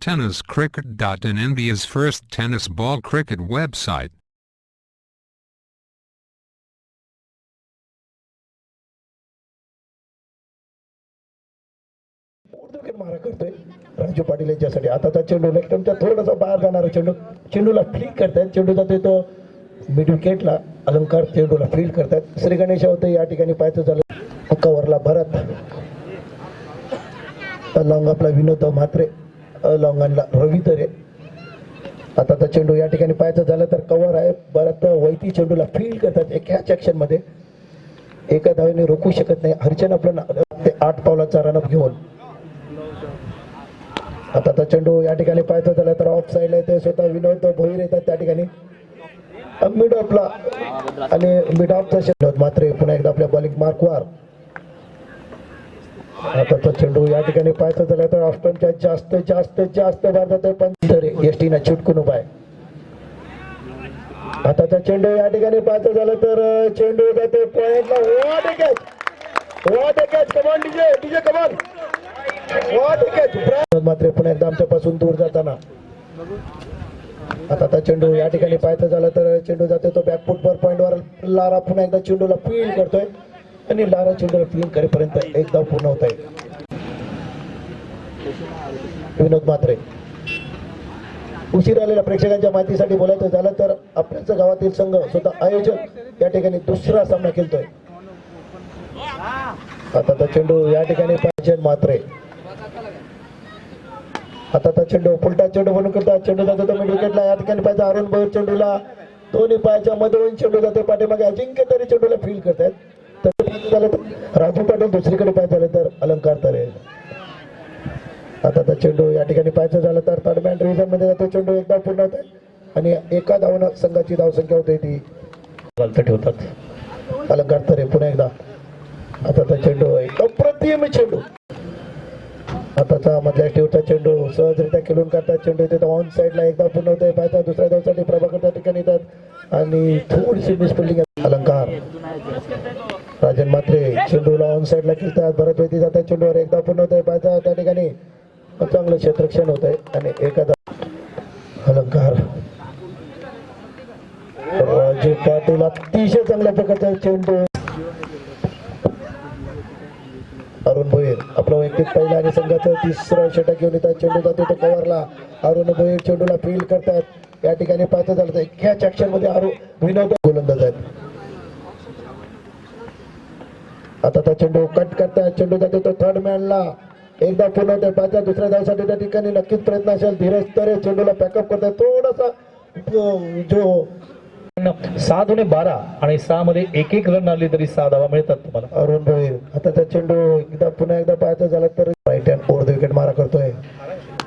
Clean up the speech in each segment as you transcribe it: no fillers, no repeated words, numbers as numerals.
TennisCricket.in, India's first tennis ball cricket website. मारा करतोय राजू पाटील यांच्यासाठी. आता त्या चेंडू लेफ्टच्या थोडासा बाहेर जाणारा चेंडूला फ्लिक करतायत. चेंडू जातोय तो मिड विकेटला. अलंकार चेंडूला फील्ड करतायत. श्री गणेश होते या ठिकाणी पाहायचं झालं कव्हरला भरत लॉंग आपला विनोद म्हात्रे, लॉंगनला रवी तरे. आता तर चेंडू या ठिकाणी पाहायचं झालं तर कव्हर आहे. भरत वैती चेंडूला फील्ड करतात एक ह्याच ऍक्शन मध्ये. एका धावेने रोखू शकत नाही. हरचंद आपलं 8 पावलाचा रनअप घेऊन. आता तर चेंडू या ठिकाणी पाहायचं झालं तर ऑफ साईडला येते स्वतः विनोद भोईर येतात त्या ठिकाणी मिड ऑफला आणि मिड ऑफचा चेंडू मात्र पुन्हा एकदा आपल्या बॉलिंग मार्कवर. आता तो चेंडू या ठिकाणी पाहायचं झालं तर ऑस्ट्रेलियाच्या जास्त भारतात पण एसटीना चिटकून उभा आहे. आता त्या चेंडू या ठिकाणी पाहायचं झालं तर चेंडू जाते पॉइंटला. What a catch come on DJ come on. मात्र पुन्हा एकदा आमच्यापासून दूर जाताना. आता चेंडू या ठिकाणी पाहायचं झालं तर चेंडू जाते तो बॅकफुट वर पॉइंटवर. लारा पुन्हा एकदा चेंडूला फील्ड करतोय आणि लारा चेंडूला फील्ड करेपर्यंत एकदा पूर्ण होत आहे. विनोद म्हात्रे. उशीर आलेल्या प्रेक्षकांच्या माहितीसाठी बोलायचं झालं तर आपल्याच गावातील संघ स्वतः आयोजक या ठिकाणी दुसरा सामना खेळतोय. आता तो चेंडू या ठिकाणी पाहिजे म्हात्रे. आता तो चेंडू उलटा चेंडू बनून करतात. चेंडू जातो तो मिड विकेटला. या ठिकाणी पाहिजे अरुण भोईर चेंडूला दोन्ही पायाच्या मधून चेंडू जातो पाठीमागे. अजिंक्य तरी चेंडूला फील्ड करतात. राजू पाटील दुसरीकडे पाहायचं झालं तर अलंकार तरे. आता तर चेंडू या ठिकाणी पाहायचं झालं तर थर्ड मॅन डिव्हिजन मध्ये जातो. चेंडू एकदा पूर्ण होत आहे आणि एका धावनं संघाची धावसंख्या होते ती ठेवतात अलंकार तरे पुन्हा एकदा. आता तर चेंडू एक अप्रतिम चेंडू. आताचा मधल्या स्टीवचा चेंडू सहजरित्या खेळून करतात. चेंडू तिथं ऑन साईडला एकदा पूर्ण होतोय. पाहता दुसऱ्या धावसाठी प्रभाकर त्या ठिकाणी येतात आणि थोडीशी मिसफिल्डिंग अलंकार. राजन म्हात्रे चेंडूला ऑन साईडला खेळतात. भरत वैती जातात. चेंडूवर एकदा पूर्ण होतोय. पाहता त्या ठिकाणी चांगलं क्षेत्ररक्षण होत आहे आणि एखादा अलंकार. राजू पाटील अतिशय चांगल्या प्रकारचा चेंडू. अरुण भोईर आपला वैयक्तिक पहिला आणि संघाचं तिसरा षटक घेऊन येतात. चेंडू जातो तो कव्हरला. अरुण भोईर चेंडूला फील्ड करतात. या ठिकाणी पाहता झालं तर कॅच ऍक्शन मध्ये विनोद गोलंदाज आहेत. आता तो चेंडू कट करतात. चेंडू जातो तो थर्ड मॅनला. एकदा पूर्ण होते. पाहता दुसऱ्या धावसाठी त्या ठिकाणी नक्कीच प्रयत्न असेल. धीरज तरे चेंडूला पॅकअप करतात. थोडासा जो 6 दुणे 12 आणि 6 मध्ये 1 रन आले तरी 6 धावा मिळतात तुम्हाला. अरुण भोईर. आता त्या चेंडू एकदा पुन्हा एकदा पाहायचं झालं तर right hand over the wicket मारा करतोय.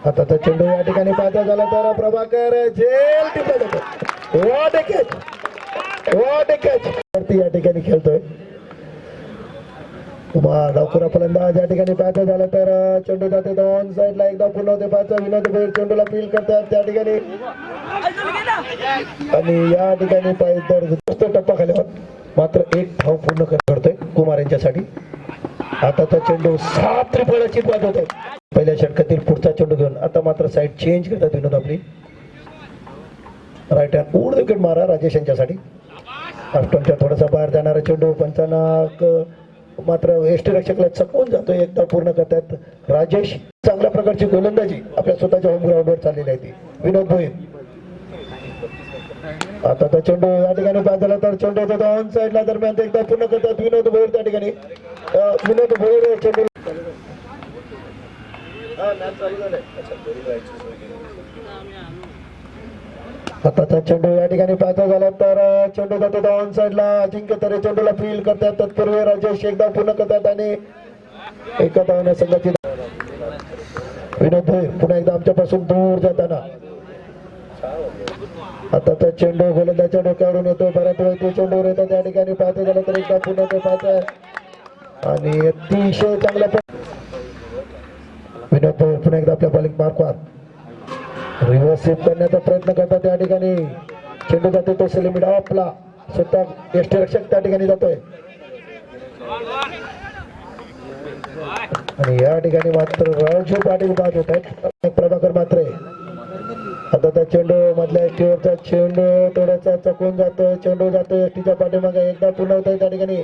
आता त्या चेंडू या ठिकाणी पाहायचं झालं तर प्रभाकर झेल टिपत होतो. व्हॉट अ कॅच वरती या ठिकाणी खेळतोय. डावखुरा फलंदाज या ठिकाणी पाहायचं झालं तर चेंडू जाते ऑन साईडला. एकदा पूर्ण होते. पाहायचं विनोद भोईर चेंडूला फील्ड करतात त्या ठिकाणी आणि या ठिकाणी पाहिजे टप्पा खाल्यावर मात्र एक धाव पूर्ण करतोय कुमार यांच्यासाठी. आताचा चेंडू 7 त्रिफळाची बाद होत आहे पहिल्या षटकातील पुढचा चेंडू घेऊन. आता मात्र साईड चेंज करतात विनोद आपली. Right hand over the wicket मारा राजेश यांच्यासाठी. ऑस्ट्रेलियाच्या थोडासा बाहेर जाणारा चेंडू पंचांना मात्र यष्टीरक्षकला चकवून जातोय. एकदा पूर्ण करतात राजेश. चांगल्या प्रकारची गोलंदाजी आपल्या स्वतःच्या होम ग्राउंडवर चाललेली आहे ती विनोद भोईर. आता तो चेंडू या ठिकाणी बाद झाला तर चेंडू ऑन साईडला दरम्यान एकदा पूर्ण करतात विनोद भोईर त्या ठिकाणी. विनोद भोईर चेंडू आताचा चेंडू या ठिकाणी पाहायचा झाला तर चेंडू जातो ऑन साईडला. अजिंक्य तरे चेंडूला फील्ड करतात. तत्पूर्वी राजेश एकदा पूर्ण करतात आणि एका धावने संघाची. विनोद भोईर पुन्हा एकदा आमच्यापासून दूर जाताना. आता तर चेंडू गोलंदाजच्या डोक्यावरून येतो. भरत वैती चेंडूवर येतो. त्या ठिकाणी पाहते झालं तर एकदा पूर्ण पाहताय आणि अतिशय चांगल्या विनोद भोईर पुन्हा एकदा आपल्या बॉलिंग मार्कवर रिव्हर्स स्वीप करण्याचा प्रयत्न करतात. त्या ठिकाणी चेंडू जातो तो सेलिमिड ऑफला. स्वतः यष्टीरक्षक त्या ठिकाणी जातोय. आणि या ठिकाणी मात्र राजू पाटील बाद होत आहेत. प्रभाकर मात्रे आता त्या चेंडू मधल्या एसटीवरचा चेंडू थोडासा चकून जातोय. चेंडू जातोय एसटीच्या पाठीमागे एकदा पुन्हा होत आहे त्या ठिकाणी.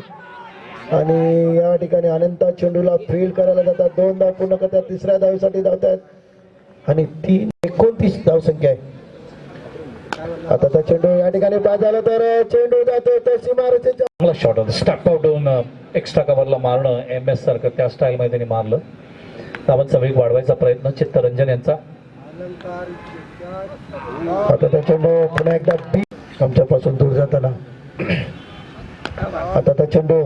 आणि या ठिकाणी अनंत चेंडूला फील्ड करायला जातात. 2 धाव पूर्ण करतात. तिसऱ्या धावेसाठी धावतात आणि 29 धावसंख्या आहे. आता त्या चेंडू या ठिकाणी बाद झाला तर चेंडू जातो तर सीमारेषेच्या चांगला शॉट होता. स्टॅप आउट होऊन एक्स्ट्रा कव्हरला मारणं MS सारखं त्या स्टाईल मध्ये त्यांनी मारलं. धावांचा वेग वाढवायचा प्रयत्न चित्तरंजन यांचा. आता त्या चेंडू पुन्हा एकदा आमच्यापासून दूर जाताना. आता त्या चेंडू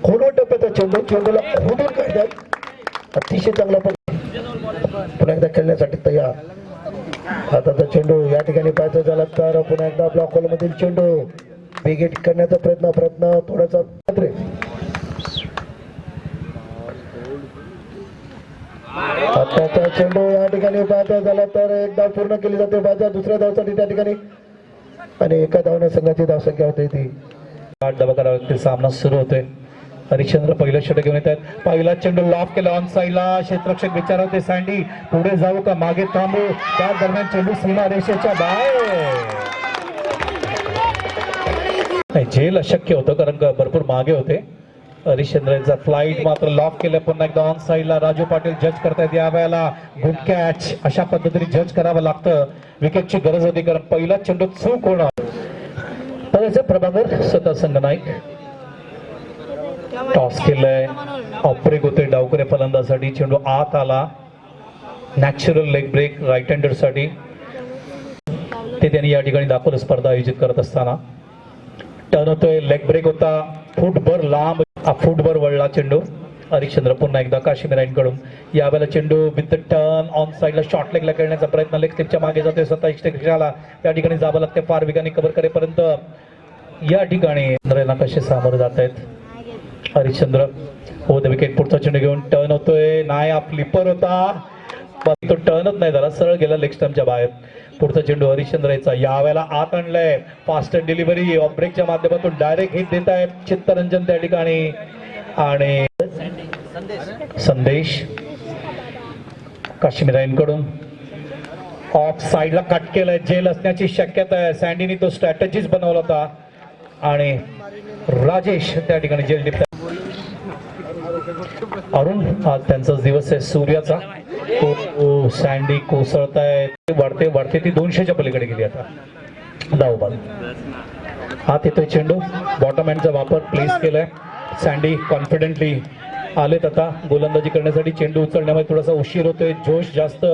खोलून टप्प्याचा चेंडूला खोलून काढतात. अतिशय चांगला पण पुन्हा एकदा खेळण्यासाठी तयार. आता त्या चेंडू या ठिकाणी पाहायचा झाला तर पुन्हा एकदा ब्लॉक होल मधील चेंडू बिगेट करण्याचा प्रयत्न थोडासा आताचा चेंडू या ठिकाणी पाहायचा झाला तर एकदा पूर्ण केली जाते बाजा दुसऱ्या धावसाठी त्या ठिकाणी. आणि एका धावण्या संघाची धावसंख्या होते ती 8 धावा कराव्या. सामना सुरू होतोय. हरिश्चंद्र पहिलं षटक घेऊन येत आहेत. पहिला चेंडू लॉफ केला ऑन साईडला. क्षेत्ररक्षक विचार होते सँडी पुढे जाऊ का मागे थांबू. त्या दरम्यान चेंडू सीमा रेषेच्या बाहेर. झेल अशक्य होतं कारण भरपूर मागे होते. हरिश्चंद्र यांचा फ्लाईट मात्र लॉक केलं. पुन्हा एकदा ऑन साईडला राजू पाटील जज करतायत. या वेळेला गुड कॅच अशा पद्धतीने जज करावं लागतं. विकेटची गरज होती कारण पहिला चेंडू चूक होणार. प्रभाकर स्वतः संघ नाईक टॉस केलंय. ऑपरेक होते डावकरे फलंदासाठी. चेंडू आत आला. Natural leg break right hander साठी ते त्यांनी या ठिकाणी दाखवलं स्पर्धा आयोजित करत असताना. टर्न होतोय. लेग ब्रेक होता. फुटभर लांब फुटभर वळला चेंडू. हरिश्चंद्र पुन्हा एकदा काश्मीरांकडून. यावेळेला चेंडू विथ द टर्न ऑन साईडला शॉर्ट लेगला खेळण्याचा प्रयत्न. लेग स्लिपच्या मागे जातोय. स्वतः इष्टला त्या ठिकाणी जावं लागते. फार वेगाने कव्हर करेपर्यंत या ठिकाणी कसे सामोरे जात आहेत. हरिश्चंद्र हो द विकेट. पुढचा चेंडू घेऊन टर्न होतोय. नाही फ्लिपर होता. तो टर्नच नाही झाला. सरळ गेला लेग स्टंपच्या बाहेर. पुढचा चेंडू हरिश्चंद्र याचा. यावेळेला आत आणलाय. फास्ट डिलिव्हरी ऑफ ब्रेकच्या माध्यमातून डायरेक्ट हिट देत आहेत चित्तरंजन त्या ठिकाणी. आणि संदेश काश्मीरांकडून ऑफ साईडला कट केलाय. जेल असण्याची शक्यता आहे. सँडीने तो स्ट्रॅटेजीज बनवला होता आणि राजेश त्या ठिकाणी जेल टिपला. अरुण आज त्यांचाच दिवस आहे सूर्याचा. तो सँडी कोसळताय. वाढते ती 200च्या पलीकडे गेली. आता धावबाद हात येतोय. चेंडू बॉटम हँडचा वापर प्लेस केलाय. सँडी कॉन्फिडेंटली आलेत आता गोलंदाजी करण्यासाठी. चेंडू उचलण्यामध्ये थोडासा उशीर होतोय. जोश जास्त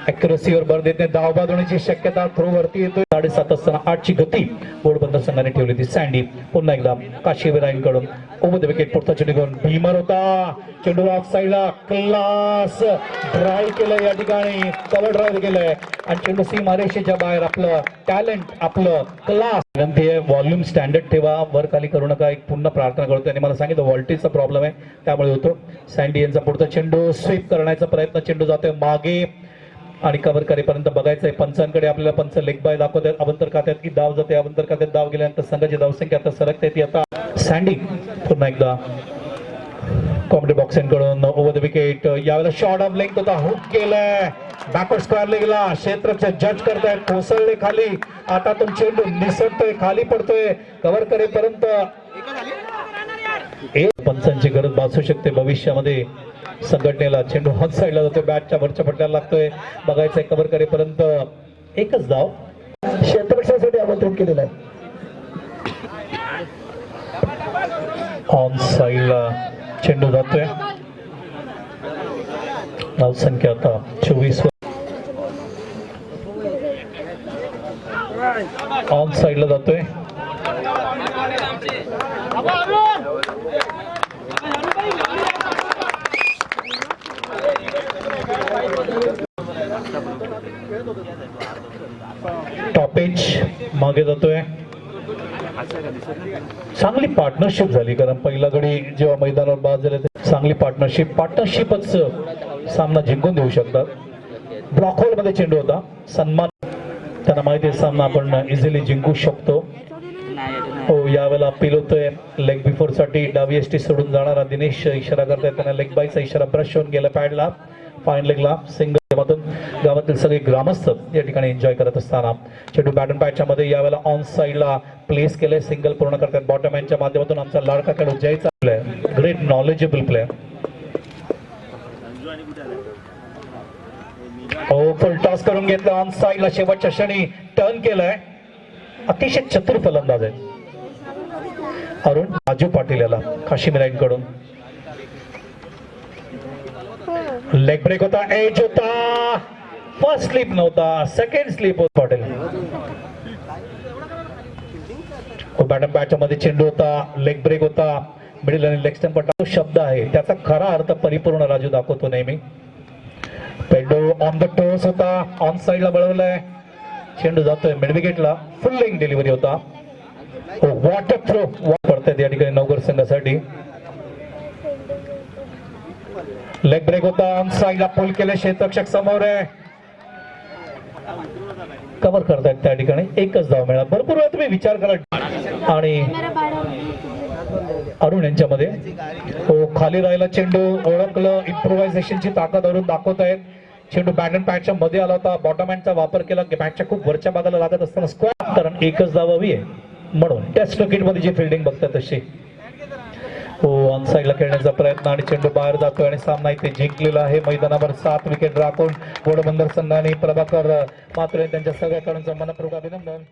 ॲक्युरसीवर भर देत नाही. धावबाद होण्याची शक्यता. थ्रो वरती येतोय. 7:30 असताना 8ची गती बोर्डबंदर संघाने ठेवली होती. सँडी पुन्हा एकदा काशीवीरांकडून ओव्हर द विकेट. पुढचा चेंडू घेऊन भीमर होता. चेंडू ऑफ साईडला क्लास ड्राईव्ह केलं. या ठिकाणी कव्हर ड्राईव्ह केलंय आणि चेंडू सीमा रेषेच्या बाहेर. आपलं टॅलेंट आपलं क्लास. व्हॉल्यूम स्टँडर्ड ठेवा. वर खाली करू नका. एक पुन्हा प्रार्थना करतो. त्यांनी मला सांगितलं व्हॉल्टेजचा प्रॉब्लेम आहे त्यामुळे होतो. सँडी यांचा पुढचा चेंडू स्वीप करण्याचा प्रयत्न. चेंडू जातोय मागे आणि कव्हर करेपर्यंत बघायचंय. पंचांकडे आपल्याला पंच लेग बाय दाखवतात. अवंतर खात्यात की धाव जाते. अवंतर खात्यात धाव गेल्यानंतर संघाची धावसंख्या आता सरकते. ती आता सँडी पुन्हा एकदा कॉमेडी बॉक्सकडून ओव्हर द विकेट. यावेळेला शॉर्ट ऑफ लेंथ होता. हुक केलाय. बॅकवर्ड स्क्वेअर लेगला. क्षेत्ररक्षक जज करतायत. कोसळले खाली. आता तो चेंडू निसटतोय. खाली पडतोय. कव्हर करेपर्यंत पंचांची गरज भासू शकते भविष्यामध्ये संघटनेला. चेंडू हॉट साईडला जातोय. बॅटच्या वरच्या पट्ट्याला लागतोय. बघायचंय कव्हर करेपर्यंत एकच धाव. क्षेत्ररक्षणासाठी आमंत्रित केलेलं आहे. ऑन साईडला चेंडू जातोय. धावसंख्या आता 24. ऑन साईडला जातोय. टॉपेज मागे जातोय. चांगली पार्टनरशिप झाली कारण पहिला गडी जेव्हा मैदानावर बाद झाले चांगली पार्टनरशिपच सामना जिंकून देऊ शकतात. ब्लॉक होल मध्ये चेंडू होता. सन्मान त्यांना माहिती आहे सामना आपण इझिली जिंकू शकतो. हो यावेळेला अपील होतोय लेग बिफोर साठी डावी एसटी सोडून जाणारा दिनेश इशारा करतायत त्यांना लेग बायचा इशारा ब्रश होऊन गेला पॅडला फाईन लेगला सिंगल मधून गावातील सगळे ग्रामस्थ या ठिकाणी एन्जॉय करत असताना चेंडू बॅटन पॅचच्या मध्ये यावेळेला ऑन साईडला प्लेस केले सिंगल पूर्ण करतात बॉटम एंडच्या माध्यमातून आमचा लाडका खेळाडू जयचा प्लेअर ग्रेट नॉलेजेबल प्लेअर हो फुल टॉस करून घेतलं ऑन साईडला शेवटच्या क्षणी टर्न केलंय अतिशय चतुर फलंदाज आहे अरुण राजू पाटील याला काशिम राईट कडून लेग ब्रेक होता एज होता फर्स्ट स्लिप नव्हता सेकंड स्लिप होत पाटील बॅटम बॅटच्या मध्ये चेंडू होता लेग ब्रेक होता मिडल आणि लेग स्टंप शब्द आहे त्याचा खरा अर्थ परिपूर्ण राजू दाखवतो नेहमी पेंडो ऑन द टोस होता ऑन साइडला बळवलाय चेंडू जातोय मिड विकेटला फुल लेग डिलिव्हरी होता वॉटर थ्रो पडतात या ठिकाणी नवगर संघासाठी लेग ब्रेक होता ऑन साइडला पुल केले क्षेत्ररक्षक समोर आहे कव्हर करतायत त्या ठिकाणी एकच धाव मिळाला भरपूर वेळा तुम्ही विचार करा आणि अरुण यांच्यामध्ये हो खाली राहिला चेंडू ओळखलं इम्प्रोव्हायझेशनची ताकद अरुण दाखवतायत चेंडू बॅट अँड पॅडच्या मध्ये आला होता बॉटम हँडचा वापर केला बॅटच्या खूप वरच्या भागाला लागत असताना स्क्वॅर कारण एकच धाव हवी आहे म्हणून टेस्ट क्रिकेट मध्ये जी फिल्डिंग बघतात तशी हो ऑन साइडला खेळण्याचा प्रयत्न आणि चेंडू बाहेर जातोय आणि सामना इथे जिंकलेला आहे मैदानावर 7 विकेट राखून घोडबंदर संघाने प्रभाकर मात्रे त्यांच्या सगळ्या खेळाडूंचं मनपूर्वक अभिनंदन.